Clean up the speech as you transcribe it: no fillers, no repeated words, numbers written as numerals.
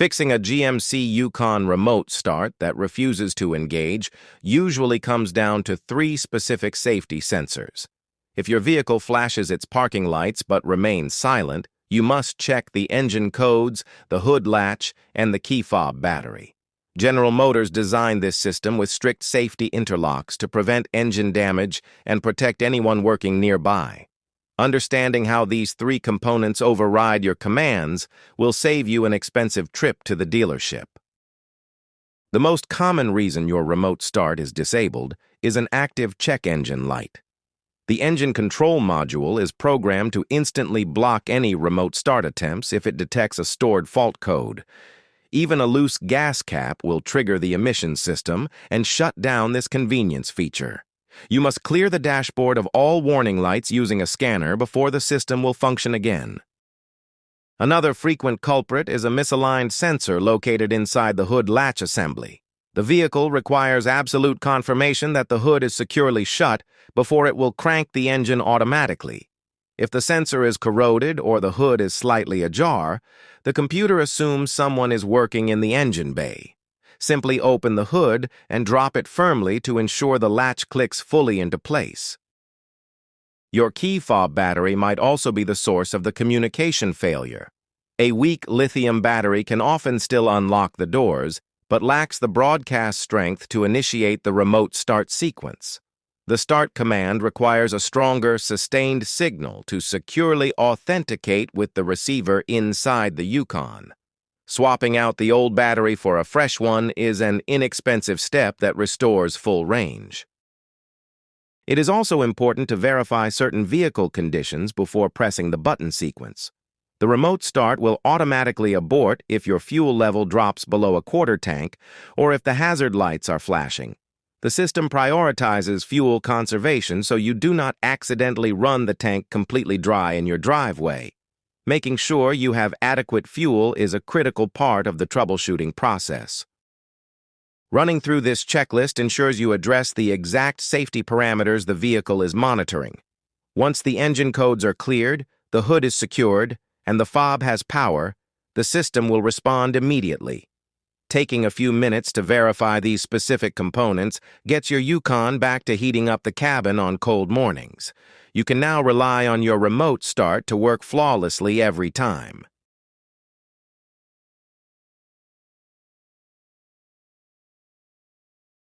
Fixing a GMC Yukon remote start that refuses to engage usually comes down to three specific safety sensors. If your vehicle flashes its parking lights but remains silent, you must check the engine codes, the hood latch, and the key fob battery. General Motors designed this system with strict safety interlocks to prevent engine damage and protect anyone working nearby. Understanding how these three components override your commands will save you an expensive trip to the dealership. The most common reason your remote start is disabled is an active check engine light. The engine control module is programmed to instantly block any remote start attempts if it detects a stored fault code. Even a loose gas cap will trigger the emission system and shut down this convenience feature. You must clear the dashboard of all warning lights using a scanner before the system will function again. Another frequent culprit is a misaligned sensor located inside the hood latch assembly. The vehicle requires absolute confirmation that the hood is securely shut before it will crank the engine automatically. If the sensor is corroded or the hood is slightly ajar, the computer assumes someone is working in the engine bay. Simply open the hood and drop it firmly to ensure the latch clicks fully into place. Your key fob battery might also be the source of the communication failure. A weak lithium battery can often still unlock the doors, but lacks the broadcast strength to initiate the remote start sequence. The start command requires a stronger, sustained signal to securely authenticate with the receiver inside the Yukon. Swapping out the old battery for a fresh one is an inexpensive step that restores full range. It is also important to verify certain vehicle conditions before pressing the button sequence. The remote start will automatically abort if your fuel level drops below a quarter tank or if the hazard lights are flashing. The system prioritizes fuel conservation so you do not accidentally run the tank completely dry in your driveway. Making sure you have adequate fuel is a critical part of the troubleshooting process. Running through this checklist ensures you address the exact safety parameters the vehicle is monitoring. Once the engine codes are cleared, the hood is secured, and the fob has power, the system will respond immediately. Taking a few minutes to verify these specific components gets your Yukon back to heating up the cabin on cold mornings. You can now rely on your remote start to work flawlessly every time.